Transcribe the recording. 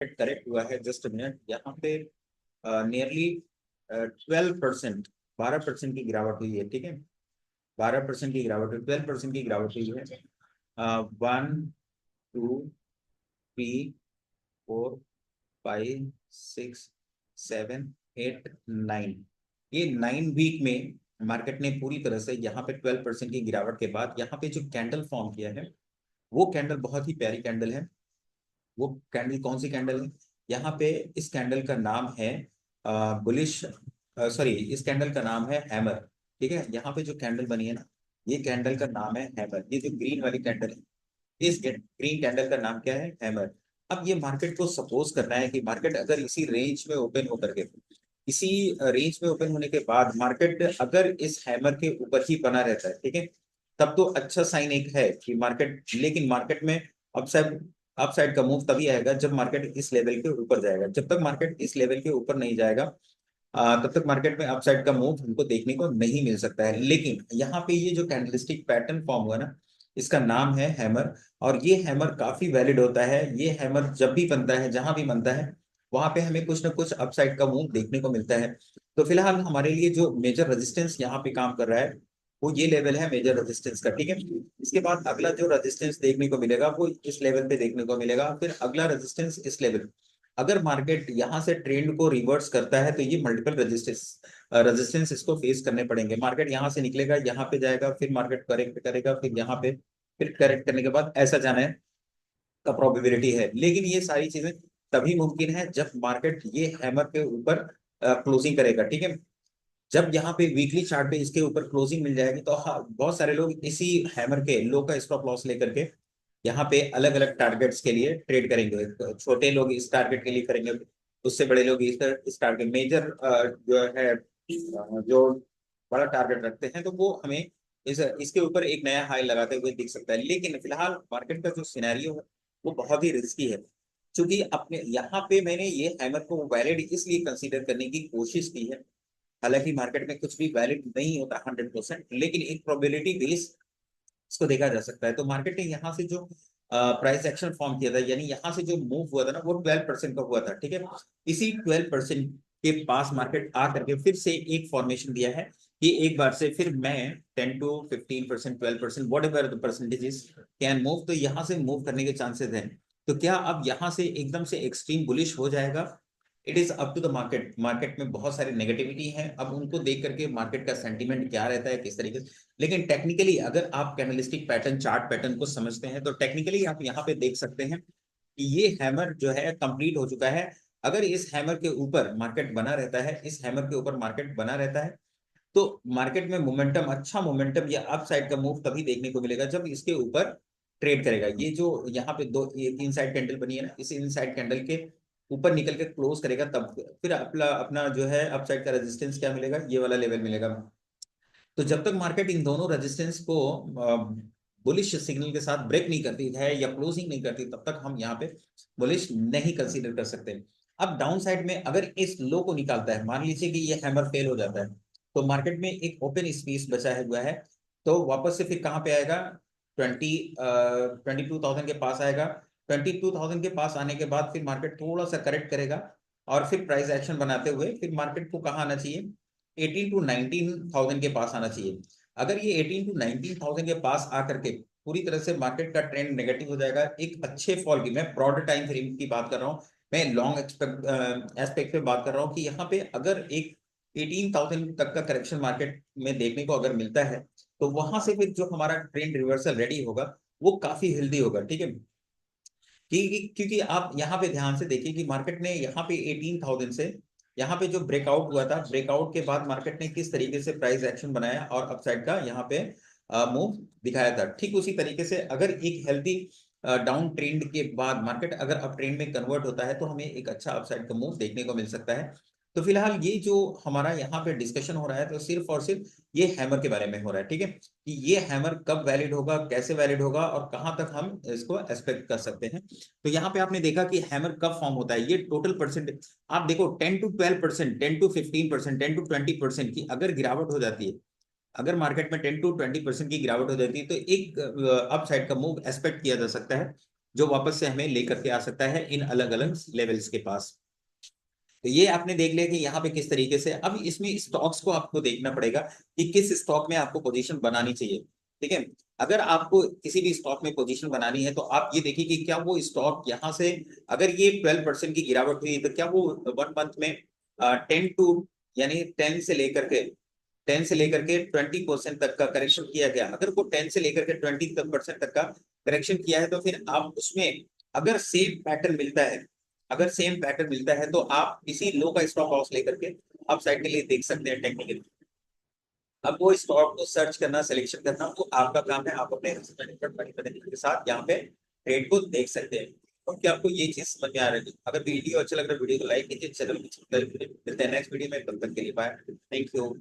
Correct हुआ है, just minute. यहाँ पे नियरली 12%, 12% की गिरावट हुई है, ठीक है। 12% की गिरावट हुई, 12% की गिरावट हुई है। 1, 2, 3, 4, 5, 6, 7, 8, 9, ये 9 वीक में मार्केट ने पूरी तरह से यहाँ पे 12% की गिरावट के बाद यहाँ पे जो कैंडल फॉर्म किया है, वो कैंडल बहुत ही प्यारी कैंडल है। वो कैंडल कौन सी कैंडल है? यहाँ पे इस कैंडल का नाम है बुलिश, सॉरी, इस कैंडल का नाम है हैमर। ठीक है, यहाँ पे जो कैंडल बनी है ना, ये कैंडल का नाम है हैमर। ये जो ग्रीन वाली कैंडल है, इस ग्रीन कैंडल का नाम क्या है? हैमर। अब ये मार्केट को सपोज करना है कि मार्केट अगर इसी रेंज में ओपन होकर के, इसी रेंज में ओपन होने के बाद मार्केट अगर इस हैमर के ऊपर ही बना रहता है, ठीक है, तब तो अच्छा साइन एक है कि मार्केट, लेकिन मार्केट में अपसाइड अपसाइड का मूव तभी आएगा जब मार्केट इस लेवल के ऊपर जाएगा। जब तक मार्केट इस लेवल के ऊपर नहीं जाएगा, तब तक मार्केट में अपसाइड का मूव हमको देखने को नहीं मिल सकता है। लेकिन यहाँ पे ये जो कैंडलस्टिक पैटर्न फॉर्म हुआ ना, इसका नाम है हैमर। और ये हैमर काफी वैलिड होता है। ये हैमर जब भी बनता है, जहां भी बनता है, वहां पे हमें कुछ ना कुछ अपसाइड का मूव देखने को मिलता है। तो फिलहाल हमारे लिए जो मेजर रेजिस्टेंस यहाँ पे काम कर रहा है, वो ये लेवल है मेजर रेजिस्टेंस का, ठीक है। इसके बाद अगला जो रेजिस्टेंस देखने को मिलेगा वो इस लेवल पे देखने को मिलेगा, फिर अगला रेजिस्टेंस इस लेवल। अगर मार्केट यहाँ से ट्रेंड को रिवर्स करता है तो ये मल्टीपल रेजिस्टेंस इसको फेस करने पड़ेंगे। मार्केट यहाँ से निकलेगा, यहाँ पे जाएगा, फिर मार्केट करेक्ट करेगा, फिर यहाँ पे, फिर करेक्ट करने के बाद ऐसा जाने का प्रोबेबिलिटी है। लेकिन ये सारी चीजें तभी मुमकिन है जब मार्केट ये हैमर के ऊपर क्लोजिंग करेगा, ठीक है। जब यहाँ पे वीकली चार्ट पे इसके ऊपर क्लोजिंग मिल जाएगी तो हाँ, बहुत सारे लोग इसी हैमर के लो का स्टॉप लॉस लेकर के यहाँ पे अलग अलग टारगेट्स के लिए ट्रेड करेंगे। तो छोटे लोग इस टारगेट के लिए करेंगे, उससे बड़े लोग इस टारगेट, मेजर जो है जो बड़ा टारगेट रखते हैं, तो वो हमें इसके ऊपर एक नया हाई लगाते हुए दिख सकता है। लेकिन फिलहाल मार्केट का जो सिनेरियो है वो बहुत ही रिस्की है। क्योंकि अपने यहाँ पे मैंने ये हैमर को वैलिड इसलिए कंसीडर करने की कोशिश की है। हालांकि मार्केट में कुछ भी वैलिड नहीं होता 100%, लेकिन एक प्रोबेबिलिटी बेस इसको देखा जा सकता है। तो मार्केट ने यहाँ से जो प्राइस एक्शन फॉर्म किया था, यानी यहाँ से जो मूव हुआ था ना, वो 12% का हुआ था, ठीक है। इसी 12% के पास मार्केट आ करके फिर से एक फॉर्मेशन दिया है कि एक बार से फिर मैं 10 to 15%, 12%, what ever the percentages can move, तो यहाँ से मूव करने के चांसेस हैं। तो क्या अब यहाँ से एकदम से एक्सट्रीम बुलिश हो जाएगा? It is up to the market. Market में बहुत सारी नेगेटिविटी है, अब उनको देख करके मार्केट का सेंटीमेंट क्या रहता है, किस तरीके से। लेकिन टेक्निकली अगर आप कैंडलस्टिक पैटर्न, चार्ट पैटर्न को समझते हैं, तो टेक्निकली आप यहाँ पे देख सकते हैं कि ये हैमर जो है कंप्लीट हो चुका है। अगर इस हैमर के ऊपर मार्केट बना रहता है, इस हैमर के ऊपर मार्केट बना रहता है, तो मार्केट में मोमेंटम, अच्छा मोमेंटम या अप साइड का मूव तभी देखने को मिलेगा जब इसके ऊपर ट्रेड करेगा। ये जो यहाँ पे दो, ये तीन साइड कैंडल बनी है ना, इस इन साइड कैंडल के ऊपर निकल के क्लोज करेगा, तब फिर अपना अपना जो है अप साइड का रेजिस्टेंस क्या मिलेगा? ये वाला लेवल मिलेगा। तो जब तक मार्केट इन दोनों रेजिस्टेंस को बुलिश सिग्नल के साथ ब्रेक नहीं करती है या क्लोजिंग नहीं करती, तब तक हम यहाँ पे बुलिश नहीं कंसीडर कर सकते। अब डाउन साइड में अगर इस लो को निकालता है, मान लीजिए कि ये हैमर फेल हो जाता है, तो मार्केट में एक ओपन स्पेस बचा है हुआ है, तो वापस से फिर कहाँ पे आएगा? 22,000 के पास आएगा। 22,000 के पास आने के बाद फिर मार्केट थोड़ा सा करेक्ट करेगा, और फिर प्राइस एक्शन बनाते हुए फिर मार्केट को कहाँ आना चाहिए? 18 to 19,000 के पास आना चाहिए। अगर ये 18 to 19,000 के पास आकर के पूरी तरह से मार्केट का ट्रेंड नेगेटिव हो जाएगा, एक अच्छे फॉल की, मैं ब्रॉडर टाइम फ्रेम की बात कर रहा हूँ, मैं लॉन्ग एस्पेक्ट पे बात कर रहा हूँ, कि यहाँ पे अगर एक 18,000 तक का करेक्शन मार्केट में देखने को अगर मिलता है, तो वहां से फिर जो हमारा ट्रेंड रिवर्सल रेडी होगा वो काफी हेल्दी होगा, ठीक है। क्योंकि आप यहाँ पे ध्यान से देखिए कि मार्केट ने यहाँ पे 18,000 से यहाँ पे जो ब्रेकआउट हुआ था, ब्रेकआउट के बाद मार्केट ने किस तरीके से प्राइस एक्शन बनाया और अपसाइड का यहाँ पे मूव दिखाया था। ठीक उसी तरीके से अगर एक हेल्दी डाउन ट्रेंड के बाद मार्केट अगर अप ट्रेंड में कन्वर्ट होता है, तो हमें एक अच्छा अपसाइड का मूव देखने को मिल सकता है। तो फिलहाल ये जो हमारा यहाँ पे डिस्कशन हो रहा है, तो सिर्फ और सिर्फ ये हैमर के बारे में हो रहा है, ठीक है, कि ये हैमर कब वैलिड होगा, कैसे वैलिड होगा, और कहां तक हम इसको एक्सपेक्ट कर सकते हैं। तो यहाँ पे आपने देखा कि हैमर कब फॉर्म होता है, ये टोटल परसेंट आप देखो, 10 to 12%, 10 to 15%, 10 to 20% की अगर गिरावट हो जाती है, अगर मार्केट में 10 to 20% की गिरावट हो जाती है, तो एक अप साइड का मूव एक्सपेक्ट किया जा सकता है। जो वापस से हमें लेकर के आ सकता है इन अलग अलग लेवल्स के पास। तो ये आपने देख लिया कि यहाँ पे किस तरीके से, अब इसमें स्टॉक्स को आपको देखना पड़ेगा कि किस स्टॉक में आपको पोजीशन बनानी चाहिए। ठीक है, अगर आपको किसी भी स्टॉक में पोजीशन बनानी है तो आप ये देखिए कि क्या वो स्टॉक यहाँ से, अगर ये 12% की गिरावट हुई तो क्या वो 1 मंथ में 10 टू, यानी 10 से लेकर के 20% तक का करेक्शन किया गया, अगर वो 10 से लेकर के 20% तक का करेक्शन किया है तो फिर आप उसमें अगर सेम पैटर्न मिलता है, अगर सेम पैटर्न मिलता है तो आप किसी लो का स्टॉप लॉस लेकर के आप साइड के लिए देख सकते हैं टेक्निकली। अब वो स्टॉक को सर्च करना, सिलेक्शन करना वो आपका काम है, आप अपने के साथ यहाँ पे ट्रेड को देख सकते हैं। तो क्या आपको ये चीज समझ में आ रही है? अगर वीडियो अच्छा लग रहा है वीडियो को लाइक कीजिए, चैनल को सब्सक्राइब कीजिए। मिलते हैं नेक्स्ट वीडियो में, तब तक के लिए बाय, थैंक यू।